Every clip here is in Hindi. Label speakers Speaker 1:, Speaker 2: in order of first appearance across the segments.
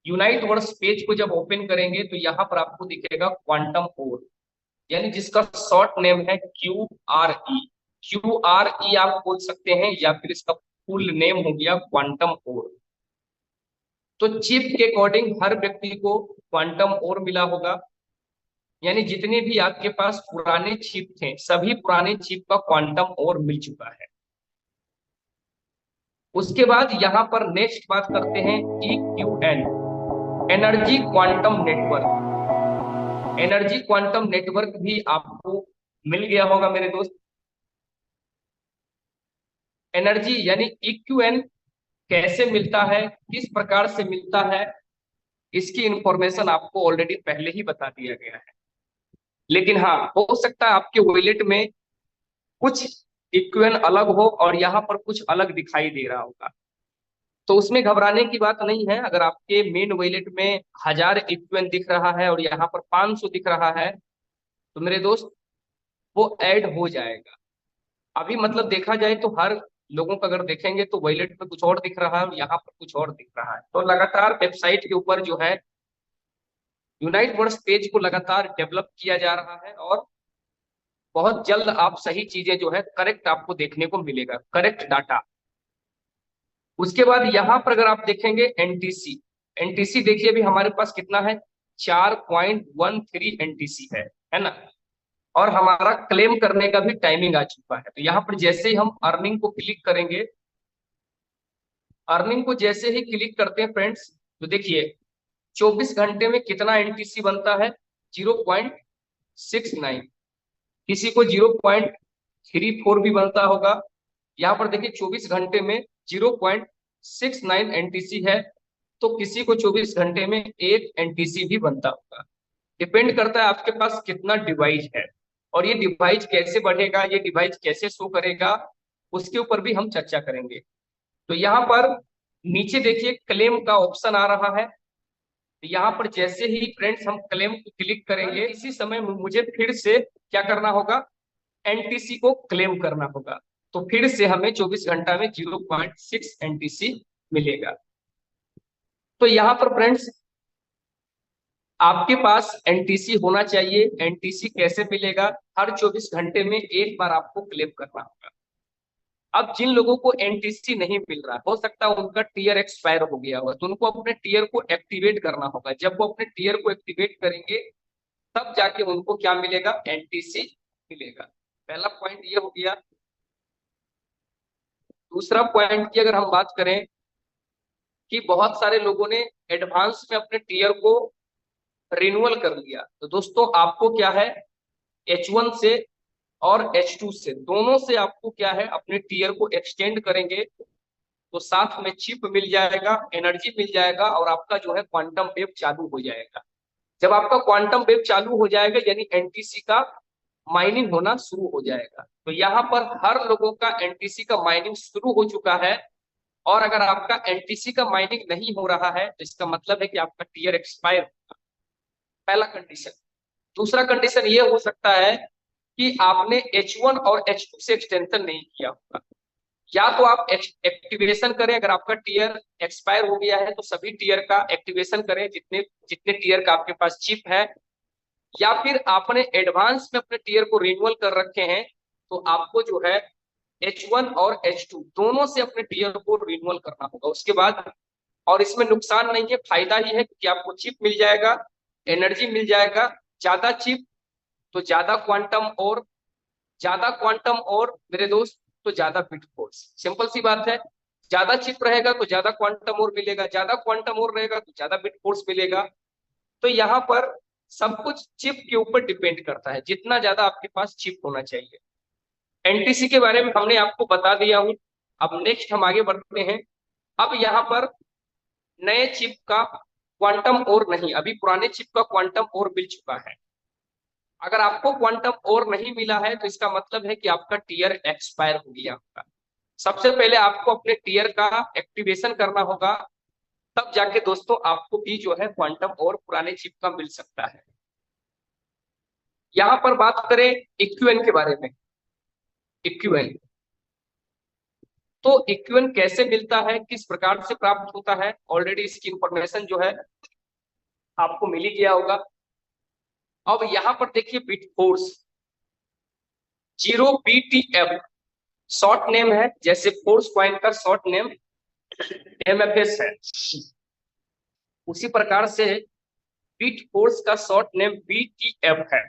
Speaker 1: यूनाइट वर्ड्स पेज को जब ओपन करेंगे तो यहाँ पर आपको दिखेगा क्वांटम कोर, यानी जिसका शॉर्ट नेम है QRE। QRE आप बोल सकते हैं या फिर इसका फुल नेम हो गया क्वांटम कोर। तो चिप के अकॉर्डिंग हर व्यक्ति को क्वांटम और मिला होगा, यानी जितने भी आपके पास पुराने चिप थे सभी पुराने चिप का क्वांटम और मिल चुका है। उसके बाद यहाँ पर नेक्स्ट बात करते हैं EQN, energy quantum network. Energy quantum network भी आपको मिल गया होगा मेरे दोस्त। एनर्जी यानी EQN कैसे मिलता है, किस प्रकार से मिलता है, इसकी इंफॉर्मेशन आपको ऑलरेडी पहले ही बता दिया गया है। लेकिन हाँ, हो सकता है आपके वॉलेट में कुछ इक्वेन अलग हो और यहाँ पर कुछ अलग दिखाई दे रहा होगा, तो उसमें घबराने की बात नहीं है। अगर आपके मेन वॉलेट में 1000 इक्वेन दिख रहा है और यहाँ पर 500 दिख रहा है तो मेरे दोस्त वो ऐड हो जाएगा। अभी मतलब देखा जाए तो हर लोगों का अगर देखेंगे तो वॉलेट में कुछ और दिख रहा है और यहाँ पर कुछ और दिख रहा है। तो लगातार वेबसाइट के ऊपर जो है यूनाइट वर्ड्स पेज को लगातार डेवलप किया जा रहा है और बहुत जल्द आप सही चीजें जो है करेक्ट आपको देखने को मिलेगा, करेक्ट डाटा। उसके बाद यहाँ पर अगर आप देखेंगे एनटीसी, एनटीसी देखिए अभी हमारे पास कितना है, 4.13 एनटीसी है ना। और हमारा क्लेम करने का भी टाइमिंग आ चुका है। तो यहाँ पर जैसे ही हम अर्निंग को क्लिक करेंगे, अर्निंग को जैसे ही क्लिक करते हैं फ्रेंड्स, तो देखिए 24 घंटे में कितना एनटीसी बनता है, 0.69। किसी को 0.34 भी बनता होगा। यहाँ पर देखिए 24 घंटे में 0.69 एनटीसी है, तो किसी को 24 घंटे में 1 एनटीसी भी बनता होगा। डिपेंड करता है आपके पास कितना डिवाइस है और ये डिवाइस कैसे बढ़ेगा, ये डिवाइस कैसे शो करेगा, उसके ऊपर भी हम चर्चा करेंगे। तो यहाँ पर नीचे देखिए क्लेम का ऑप्शन आ रहा है। यहाँ पर जैसे ही फ्रेंड्स हम क्लेम को क्लिक करेंगे इसी समय मुझे फिर से क्या करना होगा, एनटीसी को क्लेम करना होगा। तो फिर से हमें 24 घंटा में 0.6 एनटीसी मिलेगा। तो यहाँ पर फ्रेंड्स आपके पास एनटीसी होना चाहिए। एनटीसी कैसे मिलेगा, हर 24 घंटे में एक बार आपको क्लेम करना होगा। अब जिन लोगों को एनटीसी नहीं मिल रहा, हो सकता है उनका टीयर एक्सपायर हो गया होगा, तो उनको अपने टीयर को एक्टिवेट करना होगा। जब वो अपने टीयर को एक्टिवेट करेंगे तब जाके उनको क्या मिलेगा, एनटीसी मिलेगा। पहला पॉइंट ये हो गया। दूसरा पॉइंट की अगर हम बात करें कि बहुत सारे लोगों ने एडवांस में अपने टीयर को रिन्यूअल कर लिया, तो दोस्तों आपको क्या है, H1 से और H2 से दोनों से आपको क्या है अपने टीयर को एक्सटेंड करेंगे तो साथ में चिप मिल जाएगा, एनर्जी मिल जाएगा और आपका जो है क्वांटम वेव चालू हो जाएगा। जब आपका क्वांटम वेव चालू हो जाएगा यानी एनटीसी का माइनिंग होना शुरू हो जाएगा। तो यहाँ पर हर लोगों का एनटीसी का माइनिंग शुरू हो चुका है। और अगर आपका एनटीसी का माइनिंग नहीं हो रहा है तो इसका मतलब है कि आपका टीयर एक्सपायर, पहला कंडीशन। दूसरा कंडीशन ये हो सकता है कि आपने H1 और H2 से एक्सटेंशन नहीं किया होगा। या तो आप एक्टिवेशन करें, अगर आपका टीयर एक्सपायर हो गया है तो सभी टीयर का एक्टिवेशन करें जितने जितने टीयर का आपके पास चिप है। या फिर आपने एडवांस में अपने टीयर को रिन्यूअल कर रखे हैं तो आपको जो है H1 और H2 दोनों से अपने टीयर को रिन्यूअल करना होगा उसके बाद। और इसमें नुकसान नहीं है, फायदा ही है कि आपको चिप मिल जाएगा, एनर्जी मिल जाएगा। ज्यादा चिप तो ज्यादा क्वांटम, और ज्यादा क्वांटम और मेरे दोस्त तो ज्यादा बिट फोर्स। सिंपल सी बात है, ज्यादा चिप रहेगा तो ज्यादा क्वांटम और मिलेगा, ज्यादा क्वांटम और रहेगा तो ज्यादा बिट फोर्स मिलेगा। तो यहाँ पर सब कुछ चिप के ऊपर डिपेंड करता है, जितना ज्यादा आपके पास चिप होना चाहिए। एनटीसी के बारे में हमने आपको बता दिया हूं। अब नेक्स्ट हम आगे बढ़ते हैं। अब यहाँ पर नए चिप का क्वांटम और नहीं, अभी पुराने चिप का क्वांटम और मिल चुका है। अगर आपको क्वांटम और नहीं मिला है तो इसका मतलब है कि आपका टीयर एक्सपायर हो गया होगा। सबसे पहले आपको अपने टीयर का एक्टिवेशन करना होगा, तब जाके दोस्तों आपको भी जो है क्वांटम और पुराने चिप का मिल सकता है। यहां पर बात करें इक्यूएन के बारे में। इक्यूएन तो इक्विवन कैसे मिलता है, किस प्रकार से प्राप्त होता है, ऑलरेडी इसकी इंफॉर्मेशन जो है आपको मिल ही गया होगा। अब यहाँ पर देखिए bit force 0BTF short name है, जैसे फोर्स पॉइंट का शॉर्ट नेम MFS है, उसी प्रकार से बिट फोर्स का शॉर्ट नेम BTF है।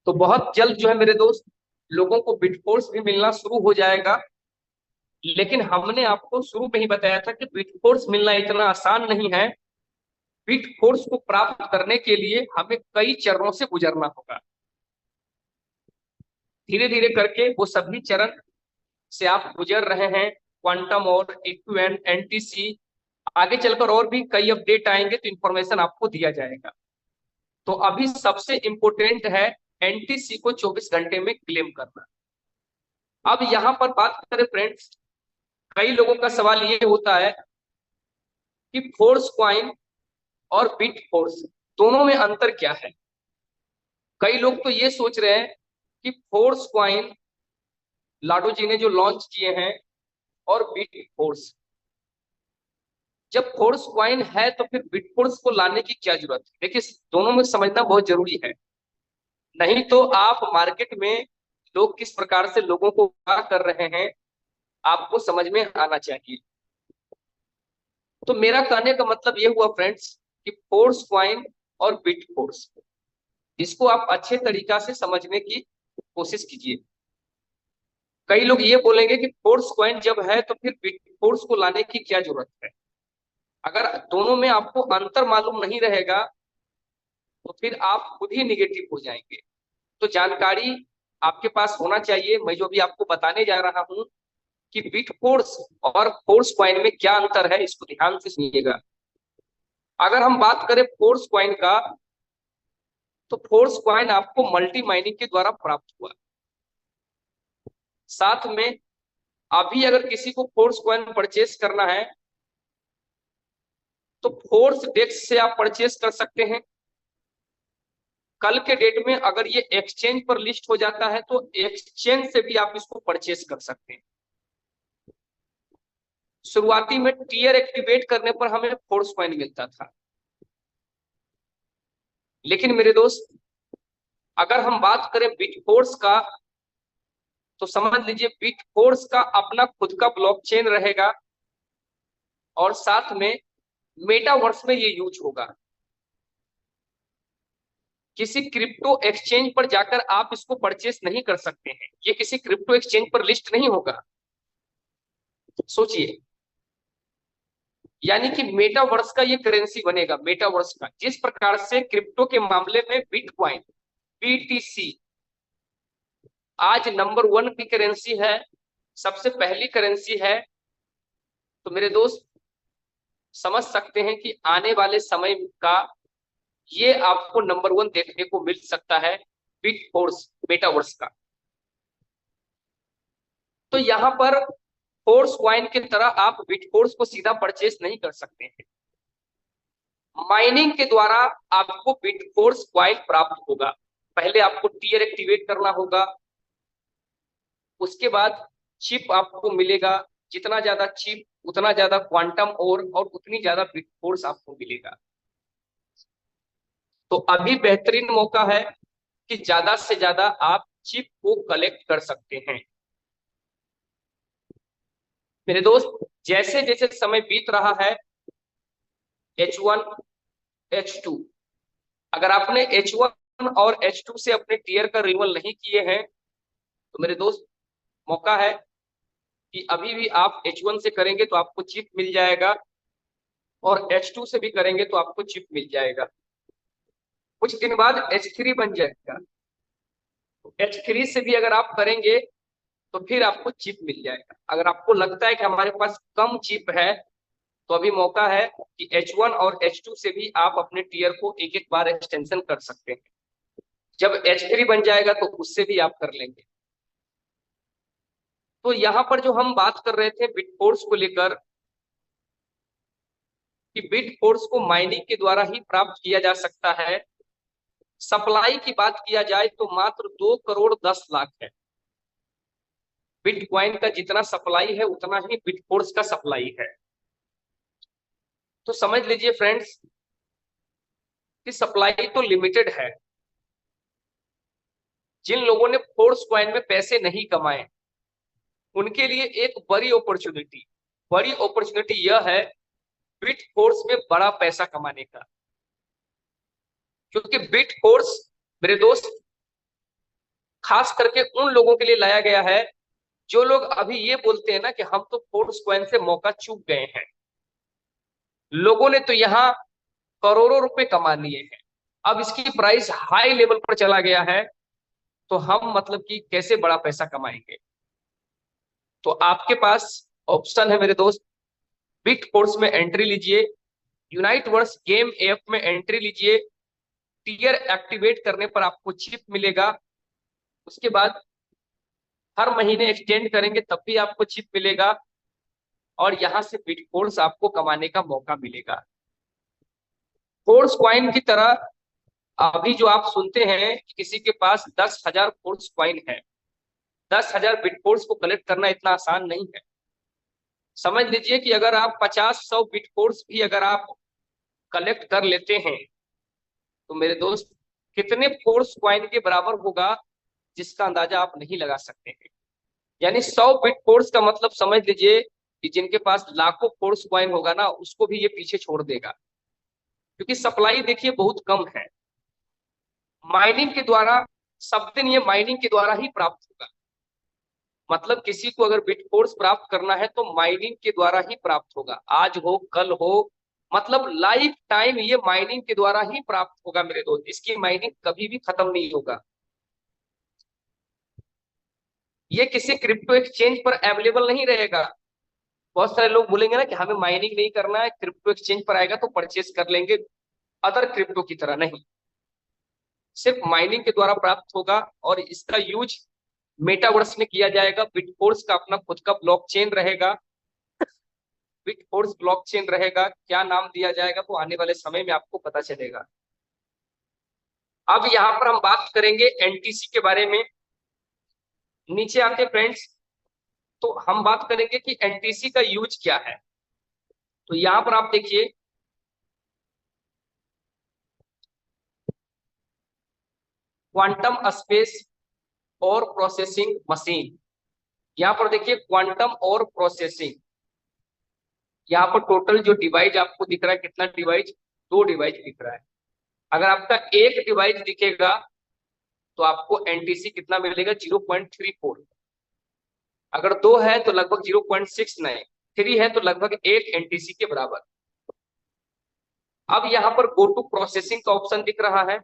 Speaker 1: तो बहुत जल्द जो है मेरे दोस्त लोगों को बिट फोर्स भी मिलना शुरू हो जाएगा। लेकिन हमने आपको शुरू में ही बताया था कि बिट फोर्स मिलना इतना आसान नहीं है। बिट फोर्स को प्राप्त करने के लिए हमें कई चरणों से गुजरना होगा। धीरे धीरे करके वो सभी चरण से आप गुजर रहे हैं, क्वांटम और इक्विवेलेंट, एनटीसी, आगे चलकर और भी कई अपडेट आएंगे तो इंफॉर्मेशन आपको दिया जाएगा। तो अभी सबसे इंपॉर्टेंट है एनटीसी को 24 घंटे में क्लेम करना। अब यहां पर बात करें फ्रेंड्स, कई लोगों का सवाल ये होता है कि फोर्स क्वाइन और बिट फोर्स दोनों में अंतर क्या है। कई लोग तो ये सोच रहे हैं कि फोर्स क्वाइन लाडो जी ने जो लॉन्च किए हैं और बिट फोर्स, जब फोर्स क्वाइन है तो फिर बिट फोर्स को लाने की क्या जरूरत है। देखिए दोनों में समझना बहुत जरूरी है, नहीं तो आप मार्केट में लोग किस प्रकार से लोगों को क्या कर रहे हैं आपको समझ में आना चाहिए। तो मेरा कहने का मतलब ये हुआ फ्रेंड्स कि फोर्स क्वाइन और बिट फोर्स, इसको आप अच्छे तरीका से समझने की कोशिश कीजिए। कई लोग ये बोलेंगे कि फोर्स क्वाइन जब है तो फिर बिट फोर्स को लाने की क्या जरूरत है। अगर दोनों में आपको अंतर मालूम नहीं रहेगा तो फिर आप खुद ही निगेटिव हो जाएंगे। तो जानकारी आपके पास होना चाहिए। मैं जो भी आपको बताने जा रहा हूं कि बिट फोर्स और फोर्स क्वाइन में क्या अंतर है, इसको ध्यान से सुनिएगा। अगर हम बात करें फोर्स क्वाइन का, तो फोर्स क्वाइन आपको मल्टी माइनिंग के द्वारा प्राप्त हुआ। साथ में अभी अगर किसी को फोर्स क्वाइन परचेस करना है तो फोर्स डेस्क से आप परचेस कर सकते हैं। कल के डेट में अगर ये एक्सचेंज पर लिस्ट हो जाता है तो एक्सचेंज से भी आप इसको परचेस कर सकते हैं। शुरुआती में टीयर एक्टिवेट करने पर हमें फोर्स क्वाइन मिलता था, लेकिन मेरे दोस्त अगर हम बात करें बिट फोर्स का तो समझ लीजिए बिट फोर्स का अपना खुद का ब्लॉकचेन रहेगा और साथ में मेटावर्स में ये यूज होगा। किसी क्रिप्टो एक्सचेंज पर जाकर आप इसको परचेस नहीं कर सकते हैं, ये किसी क्रिप्टो एक्सचेंज पर लिस्ट नहीं होगा। सोचिए, यानी कि मेटावर्स का ये करेंसी बनेगा। मेटावर्स का जिस प्रकार से क्रिप्टो के मामले में बिटकॉइन, BTC आज नंबर 1 की करेंसी है, सबसे पहली करेंसी है, तो मेरे दोस्त समझ सकते हैं कि आने वाले समय का ये आपको नंबर 1 देखने को मिल सकता है बिट फोर्स, मेटावर्स का। तो यहां पर फोर्स क्वाइन की तरह आप बिट फोर्स को सीधा परचेस नहीं कर सकते हैं। माइनिंग के द्वारा आपको बिट फोर्स क्वाइन प्राप्त होगा। पहले आपको टीयर एक्टिवेट करना होगा, उसके बाद चिप आपको मिलेगा। जितना ज्यादा चिप उतना ज्यादा क्वांटम और उतनी ज्यादा बिट फोर्स आपको मिलेगा। तो अभी बेहतरीन मौका है कि ज्यादा से ज्यादा आप चिप को कलेक्ट कर सकते हैं। मेरे दोस्त जैसे जैसे समय बीत रहा है H1 H2, अगर आपने H1 और H2 से अपने टीयर का रिन्यूअल नहीं किए हैं तो मेरे दोस्त मौका है कि अभी भी आप H1 से करेंगे तो आपको चिप मिल जाएगा और H2 से भी करेंगे तो आपको चिप मिल जाएगा। कुछ दिन बाद H3 बन जाएगा, H3 से भी अगर आप करेंगे तो फिर आपको चिप मिल जाएगा। अगर आपको लगता है कि हमारे पास कम चिप है तो अभी मौका है कि H1 और H2 से भी आप अपने टीयर को एक एक बार एक्सटेंशन कर सकते हैं। जब H3 बन जाएगा तो उससे भी आप कर लेंगे। तो यहां पर जो हम बात कर रहे थे बिट फोर्स को लेकर कि बिट फोर्स को माइनिंग के द्वारा ही प्राप्त किया जा सकता है। सप्लाई की बात किया जाए तो मात्र 2 करोड़ 10 लाख है। बिटकॉइन का जितना सप्लाई है उतना ही बिटफोर्स का सप्लाई है। तो समझ लीजिए फ्रेंड्स कि सप्लाई तो लिमिटेड है। जिन लोगों ने फोर्स कॉइन में पैसे नहीं कमाए उनके लिए एक बड़ी अपॉर्चुनिटी यह है बिट फोर्स में बड़ा पैसा कमाने का। क्योंकि बिट फोर्स मेरे दोस्त खास करके उन लोगों के लिए लाया गया है जो लोग अभी ये बोलते हैं ना कि हम तो फोर्स कॉइन से मौका चूक गए हैं। लोगों ने तो यहां करोड़ों रुपए कमा लिए हैं, अब इसकी प्राइस हाई लेवल पर चला गया है, तो हम मतलब कि कैसे बड़ा पैसा कमाएंगे। तो आपके पास ऑप्शन है मेरे दोस्त, बिट फोर्स में एंट्री लीजिए, यूनाइट वर्स गेम ऐप में एंट्री लीजिए, टीयर एक्टिवेट करने पर आपको चिप मिलेगा। उसके बाद हर महीने एक्सटेंड करेंगे तब भी आपको चिप मिलेगा, और यहां से बिट फोर्स आपको कमाने का मौका मिलेगा। फोर्स क्वाइन की तरह अभी जो आप सुनते हैं कि किसी के पास 10,000 फोर्स क्वाइन है, 10,000 बिट फोर्स को कलेक्ट करना इतना आसान नहीं है। समझ लीजिए कि अगर आप 50-100 बिट फोर्स भी अगर आप कलेक्ट कर लेते हैं तो मेरे दोस्त कितने फोर्स क्वाइन के बराबर होगा जिसका अंदाजा आप नहीं लगा सकते हैं। यानी 100 बिट फोर्स का मतलब समझ लीजिए कि जिनके पास लाखों फोर्स क्वाइन होगा ना उसको भी ये पीछे छोड़ देगा, क्योंकि सप्लाई देखिए बहुत कम है। माइनिंग के द्वारा सब दिन ये माइनिंग के द्वारा ही प्राप्त होगा। मतलब किसी को अगर बिट फोर्स प्राप्त करना है तो माइनिंग के द्वारा ही प्राप्त होगा, आज हो कल हो, मतलब लाइफ टाइम ये माइनिंग के द्वारा ही प्राप्त होगा मेरे दोस्त। इसकी माइनिंग कभी भी खत्म नहीं होगा। ये किसी क्रिप्टो एक्सचेंज पर अवेलेबल नहीं रहेगा। बहुत सारे लोग बोलेंगे ना कि हमें माइनिंग नहीं करना है, क्रिप्टो एक्सचेंज पर आएगा तो परचेस कर लेंगे, अदर क्रिप्टो की तरह नहीं, सिर्फ माइनिंग के द्वारा प्राप्त होगा। और इसका यूज मेटावर्स में किया जाएगा। बिटफोर्स का अपना खुद का ब्लॉकचेन रहेगा, बिटफोर्स ब्लॉकचेन रहेगा। क्या नाम दिया जाएगा तो आने वाले समय में आपको पता चलेगा। अब यहाँ पर हम बात करेंगे एनटीसी के बारे में। नीचे आते फ्रेंड्स तो हम बात करेंगे कि एनटीसी का यूज क्या है। तो यहाँ पर आप देखिए क्वांटम स्पेस और प्रोसेसिंग मशीन। यहाँ पर देखिए क्वांटम और प्रोसेसिंग, यहाँ पर टोटल जो डिवाइस आपको दिख रहा है, कितना डिवाइस, 2 डिवाइस दिख रहा है। अगर आपका एक डिवाइस दिखेगा तो आपको एनटीसी कितना मिलेगा, 0.34। अगर 2 है तो लगभग 0.69, 3 है तो लगभग 1 एनटीसी के बराबर। अब यहाँ पर गो टू प्रोसेसिंग का ऑप्शन दिख रहा है।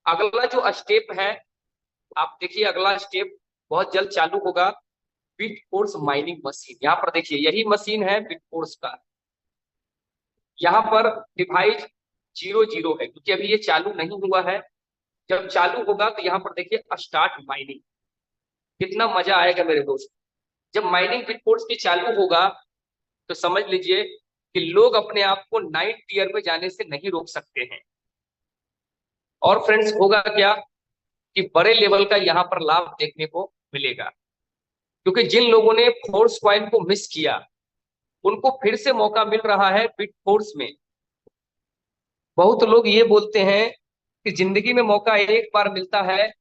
Speaker 1: अगला जो स्टेप है आप देखिए, अगला स्टेप बहुत जल्द चालू होगा, बिटफोर्स माइनिंग मशीन। यहाँ पर देखिए यही मशीन है बिटफोर्स का। यहाँ पर डिवाइस 00 है क्योंकि अभी ये चालू नहीं हुआ है। जब चालू होगा तो यहाँ पर देखिए स्टार्ट माइनिंग। कितना मजा आएगा मेरे दोस्त जब माइनिंग बिटफोर्स की चालू होगा। तो समझ लीजिए कि लोग अपने आप को 9th टियर में जाने से नहीं रोक सकते हैं। और फ्रेंड्स होगा क्या कि बड़े लेवल का यहाँ पर लाभ देखने को मिलेगा, क्योंकि जिन लोगों ने फोर्स कॉइन को मिस किया उनको फिर से मौका मिल रहा है बिट फोर्स में। बहुत लोग ये बोलते हैं कि जिंदगी में मौका एक बार मिलता है,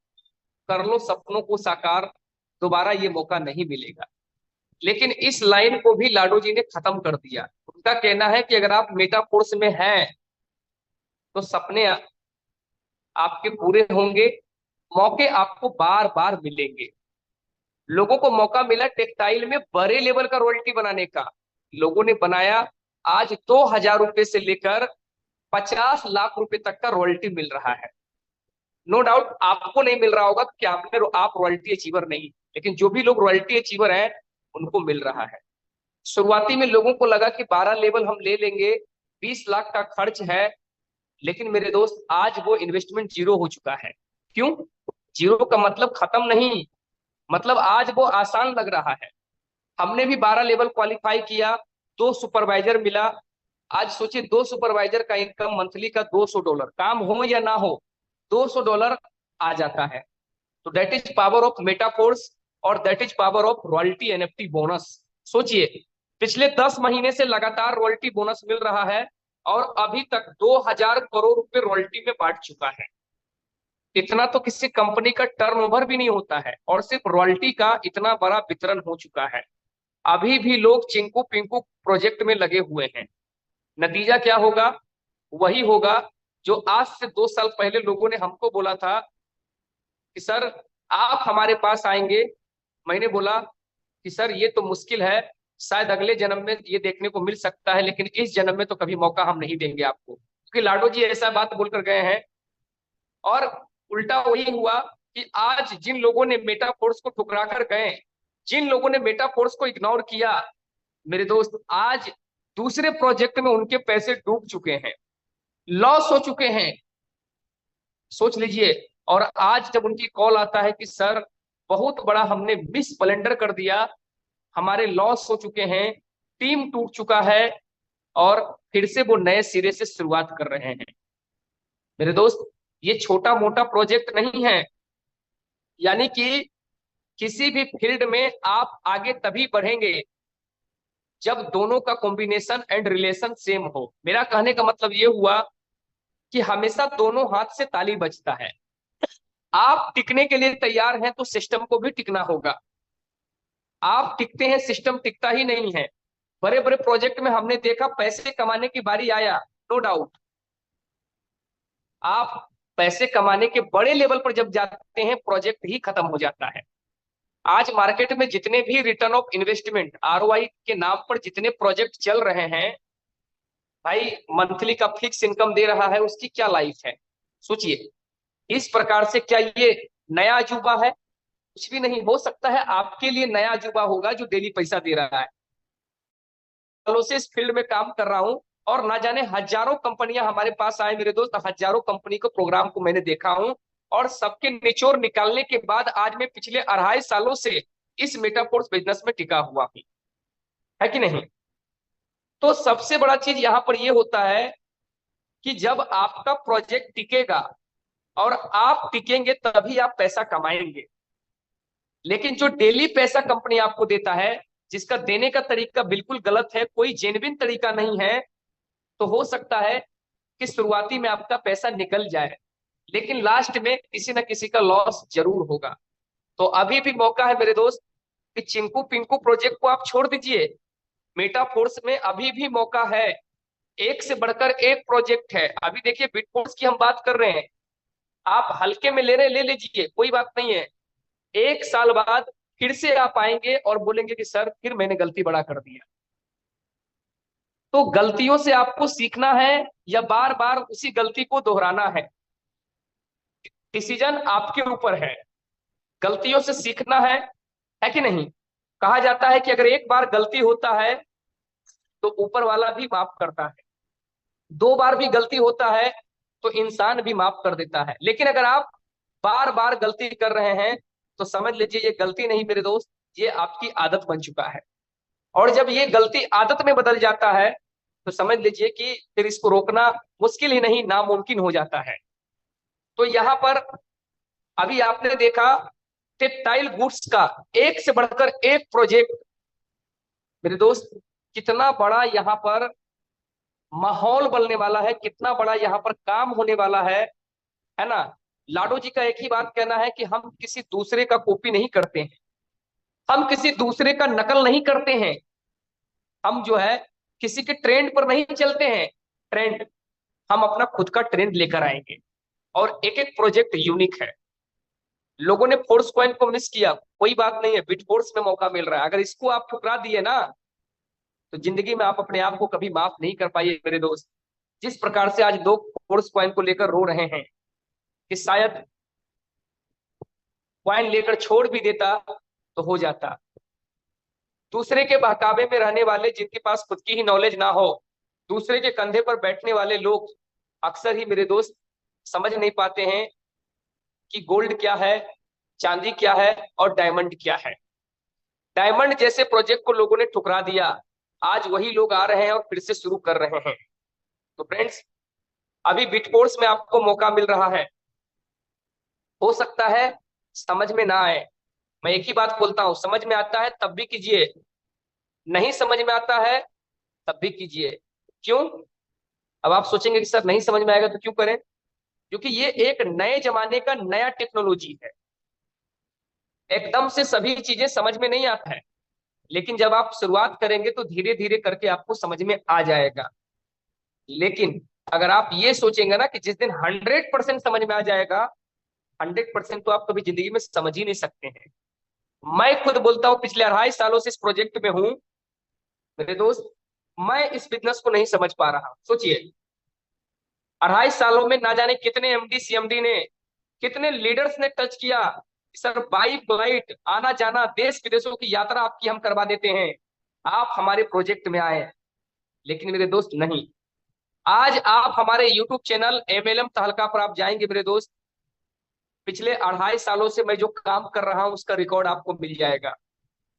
Speaker 1: कर लो सपनों को साकार, दोबारा ये मौका नहीं मिलेगा। लेकिन इस लाइन को भी लाडो जी ने खत्म कर दिया। उनका कहना है कि अगर आप मेटा फोर्स में हैं तो सपने आपके पूरे होंगे, मौके आपको बार बार मिलेंगे। लोगों को मौका मिला टेक्सटाइल में बड़े लेवल का रॉयल्टी बनाने का, लोगों ने बनाया। आज 2,000 रुपए से लेकर 50 लाख रुपए तक का रॉयल्टी मिल रहा है। नो डाउट आपको नहीं मिल रहा होगा कि आप रॉयल्टी अचीवर नहीं, लेकिन जो भी लोग रॉयल्टी अचीवर हैं उनको मिल रहा है। शुरुआती में लोगों को लगा कि 12 लेवल हम ले लेंगे, 20 लाख का खर्च है, लेकिन मेरे दोस्त आज वो इन्वेस्टमेंट जीरो हो चुका है। क्यों? जीरो का मतलब खत्म नहीं, मतलब आज वो आसान लग रहा है। हमने भी 12 लेवल क्वालिफाई किया, 2 सुपरवाइजर मिला। आज सोचिए 2 सुपरवाइजर का इनकम मंथली का $200, काम हो या ना हो $200 आ जाता है। तो that is power of metaphors. और that is power of royalty NFT bonus. सोचिए, पिछले 10 महीने से लगातार रॉयल्टी बोनस मिल रहा है और अभी तक 2000 करोड़ रुपए रॉयल्टी में बांट चुका है। इतना तो किसी कंपनी का टर्नओवर भी नहीं होता है और सिर्फ रॉयल्टी का इतना बड़ा वितरण हो चुका है। अभी भी लोग चिंकू पिंकू प्रोजेक्ट में लगे हुए हैं। नतीजा क्या होगा? वही होगा जो आज से 2 साल पहले लोगों ने हमको बोला था कि सर आप हमारे पास आएंगे। मैंने बोला कि सर ये तो मुश्किल है, शायद अगले जन्म में ये देखने को मिल सकता है, लेकिन इस जन्म में तो कभी मौका हम नहीं देंगे आपको, क्योंकि लाडो जी ऐसा बात बोलकर गए हैं। और उल्टा वही हुआ कि आज जिन लोगों ने मेटा फोर्स को ठुकरा कर गए, जिन लोगों ने मेटा फोर्स को इग्नोर किया, मेरे दोस्त आज दूसरे प्रोजेक्ट में उनके पैसे डूब चुके हैं, लॉस हो चुके हैं। सोच लीजिए। और आज जब उनकी कॉल आता है कि सर बहुत बड़ा हमने मिस ब्लेंडर कर दिया, हमारे लॉस हो चुके हैं, टीम टूट चुका है और फिर से वो नए सिरे से शुरुआत कर रहे हैं। मेरे दोस्त, ये छोटा मोटा प्रोजेक्ट नहीं है। यानी कि किसी भी फील्ड में आप आगे तभी बढ़ेंगे जब दोनों का कॉम्बिनेशन एंड रिलेशन सेम हो। मेरा कहने का मतलब ये हुआ कि हमेशा दोनों हाथ से ताली बजता है। आप टिकने के लिए तैयार हैं तो सिस्टम को भी टिकना होगा। आप टिकते हैं, सिस्टम टिकता ही नहीं है। बड़े बड़े प्रोजेक्ट में हमने देखा पैसे कमाने की बारी आया, नो डाउट आप पैसे कमाने के बड़े लेवल पर जब जाते हैं प्रोजेक्ट ही खत्म हो जाता है। आज मार्केट में जितने भी रिटर्न ऑफ इन्वेस्टमेंट आरओआई के नाम पर जितने प्रोजेक्ट चल रहे हैं, भाई मंथली का फिक्स इनकम दे रहा है, उसकी क्या लाइफ है? सोचिए। इस प्रकार से क्या ये नया अजूबा है? कुछ भी नहीं। हो सकता है आपके लिए नया अजूबा होगा जो डेली पैसा दे रहा है। सालों से इस फील्ड में काम कर रहा हूं और ना जाने हजारों कंपनियां हमारे पास आए मेरे दोस्त, हजारों कंपनी को प्रोग्राम को मैंने देखा हूं और सबके निचोड़ निकालने के बाद आज मैं पिछले 2.5 सालों से इस मेटाफोर्स बिजनेस में टिका हुआ हूं, है कि नहीं? तो सबसे बड़ा चीज यहां पर यह होता है कि जब आपका प्रोजेक्ट टिकेगा और आप टिकेंगे तभी आप पैसा कमाएंगे। लेकिन जो डेली पैसा कंपनी आपको देता है, जिसका देने का तरीका बिल्कुल गलत है, कोई जेन्युइन तरीका नहीं है, तो हो सकता है कि शुरुआती में आपका पैसा निकल जाए, लेकिन लास्ट में किसी ना किसी का लॉस जरूर होगा। तो अभी भी मौका है मेरे दोस्त कि चिंकू पिंकू प्रोजेक्ट को आप छोड़ दीजिए। मेटाफोर्स में अभी भी मौका है। एक से बढ़कर एक प्रोजेक्ट है। अभी देखिए बिटफोर्स की हम बात कर रहे हैं, आप हल्के में ले रहे, ले लीजिए, कोई बात नहीं है। 1 साल बाद फिर से आप आएंगे और बोलेंगे कि सर फिर मैंने गलती बड़ा कर दिया। तो गलतियों से आपको सीखना है या बार बार उसी गलती को दोहराना है, डिसीजन आपके ऊपर है। गलतियों से सीखना है कि नहीं? कहा जाता है कि अगर एक बार गलती होता है तो ऊपर वाला भी माफ करता है, 2 बार भी गलती होता है तो इंसान भी माफ कर देता है। लेकिन अगर आप बार बार गलती कर रहे हैं तो समझ लीजिए ये गलती नहीं मेरे दोस्त, ये आपकी आदत बन चुका है। और जब ये गलती आदत में बदल जाता है तो समझ लीजिए कि फिर इसको रोकना मुश्किल ही नहीं, नामुमकिन हो जाता है। तो यहां पर अभी आपने देखा टेक्सटाइल गुड्स का एक से बढ़कर एक प्रोजेक्ट मेरे दोस्त, कितना बड़ा यहाँ पर माहौल बनने वाला है, कितना बड़ा यहाँ पर काम होने वाला है ना? लाडो जी का एक ही बात कहना है कि हम किसी दूसरे का कॉपी नहीं करते हैं, हम किसी दूसरे का नकल नहीं करते हैं, हम जो है किसी के ट्रेंड पर नहीं चलते हैं। ट्रेंड, हम अपना खुद का ट्रेंड लेकर आएंगे और एक एक प्रोजेक्ट यूनिक है। लोगों ने फोर्स कॉइन को मिस किया, कोई बात नहीं है, बिट फोर्स में मौका मिल रहा है। अगर इसको आप ठुकरा दिए ना तो जिंदगी में आप अपने आप को कभी माफ नहीं कर पाइए मेरे दोस्त। जिस प्रकार से आज लोग फोर्स कॉइन को लेकर रो रहे हैं कि शायद कॉइन लेकर छोड़ भी देता तो हो जाता। दूसरे के बहकावे में रहने वाले, जिनके पास खुद की ही नॉलेज ना हो, दूसरे के कंधे पर बैठने वाले लोग अक्सर ही मेरे दोस्त समझ नहीं पाते हैं कि गोल्ड क्या है, चांदी क्या है और डायमंड क्या है। डायमंड जैसे प्रोजेक्ट को लोगों ने ठुकरा दिया, आज वही लोग आ रहे हैं और फिर से शुरू कर रहे हैं। तो फ्रेंड्स, अभी बिटफोर्स में आपको मौका मिल रहा है, हो सकता है समझ में ना आए, मैं एक ही बात बोलता हूं, समझ में आता है तब भी कीजिए, नहीं समझ में आता है तब भी कीजिए। क्यों? अब आप सोचेंगे कि सर नहीं समझ में आएगा तो क्यों करें? क्योंकि ये एक नए जमाने का नया टेक्नोलॉजी है, एकदम से सभी चीजें समझ में नहीं आता है, लेकिन जब आप शुरुआत करेंगे तो धीरे धीरे करके आपको समझ में आ जाएगा। लेकिन अगर आप ये सोचेंगे ना कि जिस दिन 100% समझ में आ जाएगा, 100% तो आप कभी जिंदगी में समझ ही नहीं सकते हैं। मैं खुद बोलता हूं, पिछले 2.5 सालों से इस प्रोजेक्ट में हूं मेरे दोस्त, मैं इस बिजनेस को नहीं समझ पा रहा। सोचिए, 2.5 सालों में ना जाने कितने एमडी सीएमडी ने, कितने लीडर्स ने टच किया, सर बाई फ्लाइट आना जाना, देश विदेशों की यात्रा आपकी हम करवा देते हैं, आप हमारे प्रोजेक्ट में आए। लेकिन मेरे दोस्त नहीं, आज आप हमारे यूट्यूब चैनल एमएलएम तहलका पर आप जाएंगे मेरे दोस्त, पिछले 2.5 सालों से मैं जो काम कर रहा हूं उसका रिकॉर्ड आपको मिल जाएगा।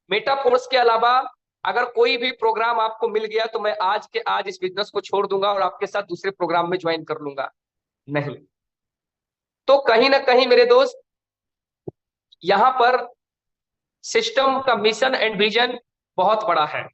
Speaker 1: मेटाफोर्स के अलावा अगर कोई भी प्रोग्राम आपको मिल गया तो मैं आज के आज इस बिजनेस को छोड़ दूंगा और आपके साथ दूसरे प्रोग्राम में ज्वाइन कर लूंगा। नहीं, तो कहीं ना कहीं मेरे दोस्त, यहां पर सिस्टम का मिशन एंड विजन बहुत बड़ा है।